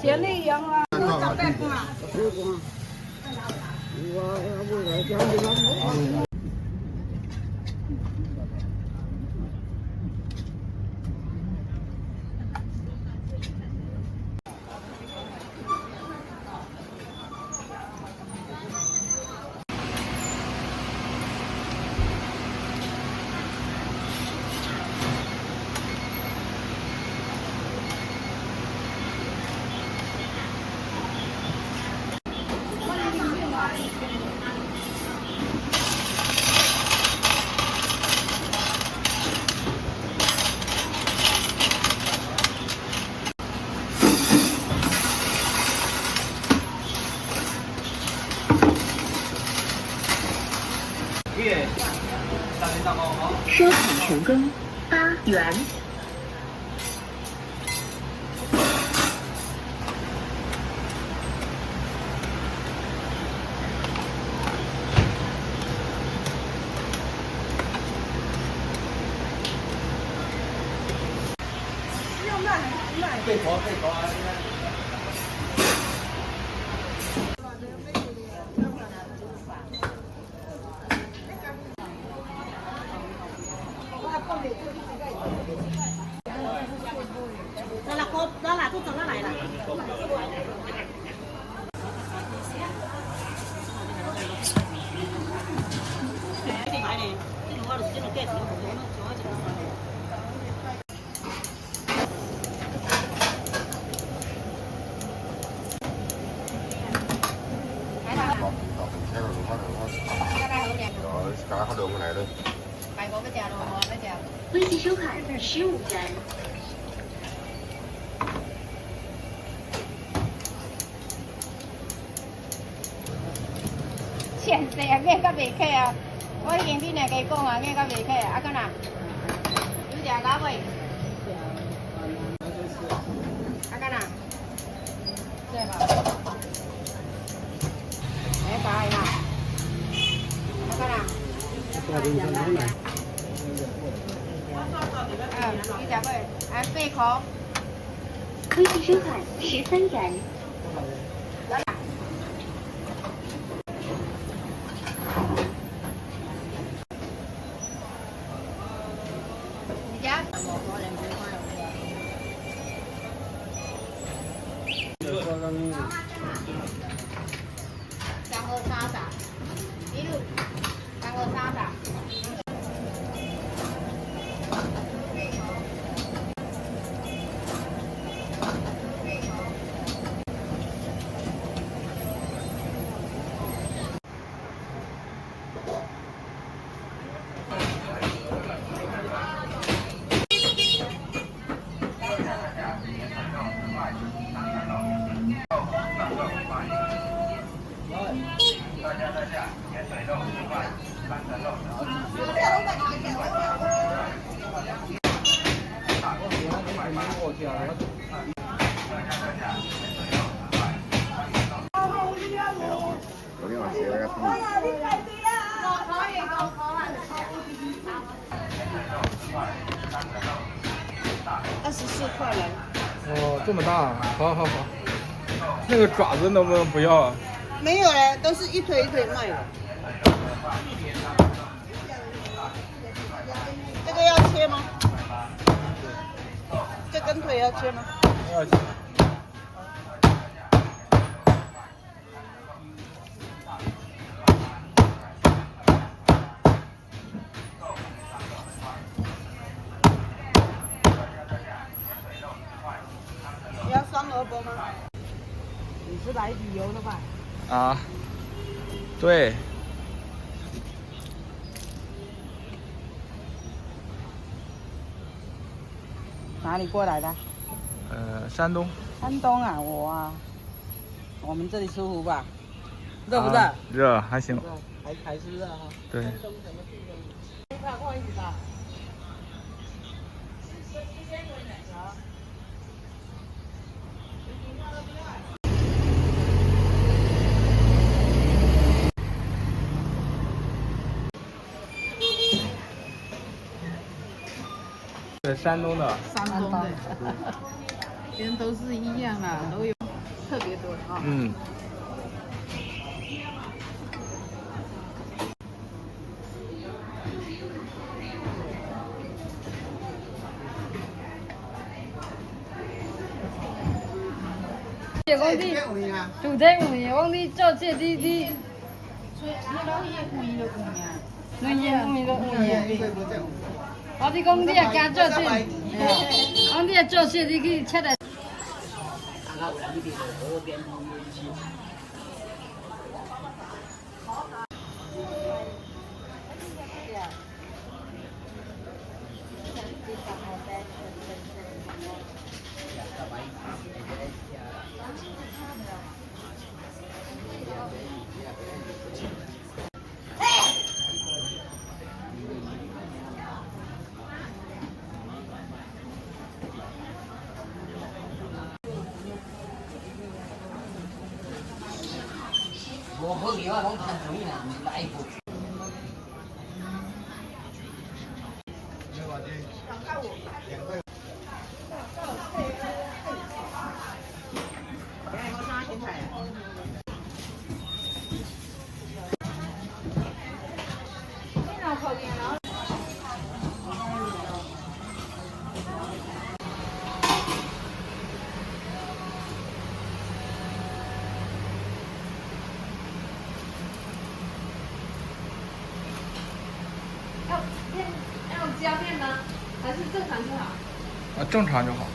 行李用啊，18块。收款成功，8元。贝壳啊！đó là thuốc nó lại là cá có đường cái này đi. 微信收款15元。钱谁啊？硬甲袂客啊！我已经你两个讲啊，硬甲袂客啊，啊个哪？有食到未？啊个哪？对吧？哎，大啦！啊个哪？你食未？按8块。微信收款13元。323，1路323。昨天晚上写了个24块了。哦，这么大，好好好。那个爪子能不能不要啊？没有嘞，都是一腿一腿卖的。这个要切吗？这根腿要切吗？要切。你要双萝卜吗？你是来旅游的吧？啊，对。哪里过来的？山东。山东啊，我们这里舒服吧？热不热？热，还行。还是热哈。对。山东什么地方？这块换一把。是山东的。山东的，人都是一样啊，都有特别多啊。嗯。工地，主体有嘢，工地做这啲。我啲工地啊，加做这，工地啊做这啲去吃的。我后面我拢看中意啦，来一步。要加面吗？还是正常就好？正常就好。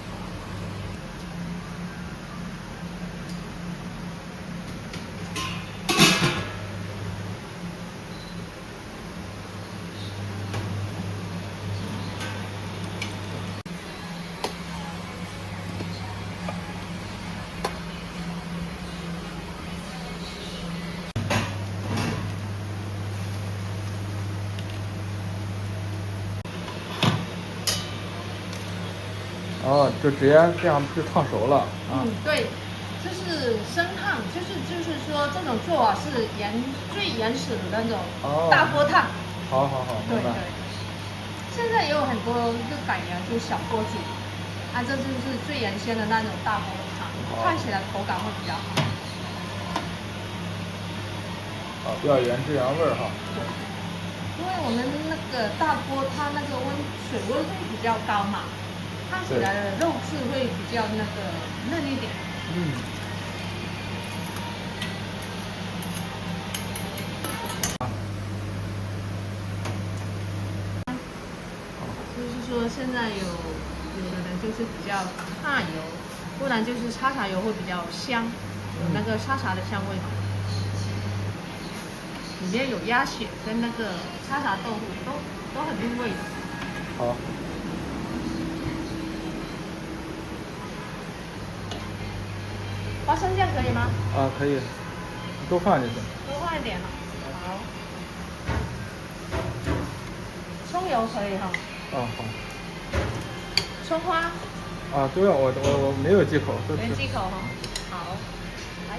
哦，就直接这样就烫熟了啊。对，就是生烫，就是说这种做法是最原始的那种大锅烫。好，明白。现在也有很多就改良，就小锅煮，这就是最原先的那种大锅烫，看起来口感会比较好。比较原汁原味哈。对，因为我们那个大锅它那个水温会比较高嘛。看起来的肉质会比较那个嫩一点。就是说现在有的人就是比较怕油，不然就是沙茶油会比较香，有那个沙茶的香味。里面有鸭血跟那个沙茶豆腐都很入味的。好。花生酱可以吗？可以。多放点。多放一点哈。好。葱油可以哈。哦好。葱花。啊都要，我没有忌口，都吃。没忌口哈。好。来。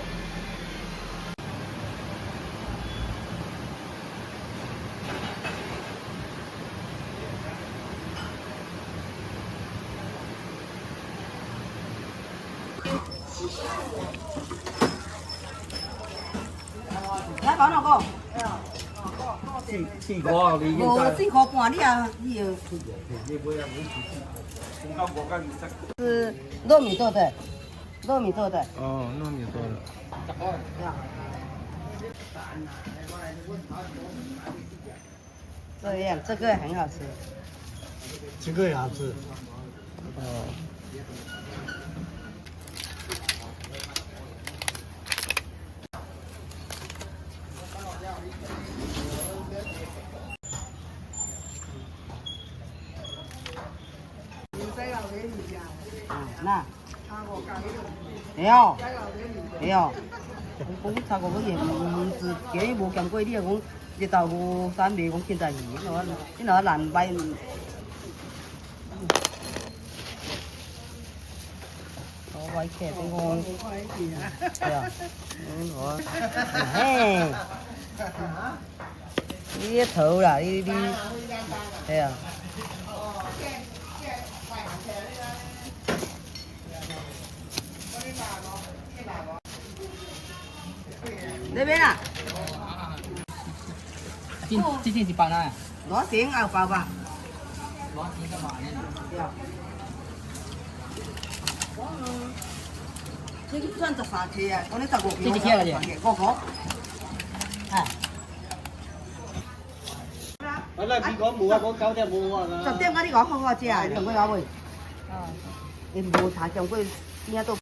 来搞两个。四个你无4块半，你啊，你要。是糯米做的，糯米做的。哦，糯米做的。这样，这个很好吃。这个也好吃。哦。那。没有，没有。我讲炒过个嘢，唔是幾無咁貴啲啊！講日豆腐三味講現在魚，呢度難擺。我位劇俾我。係啊。我。嘿。呢啲頭啦，呢啲。係啊。那边啊？这是包哪？攞錢牛包吧。攞錢幹嘛呢？呢啲算13期啊，我呢15期。這幾期嚟嘅？個。係。我咧你講冇啊，講9點冇啊。10點嗰啲講好好食啊，上過有冇？你冇查上過邊一度？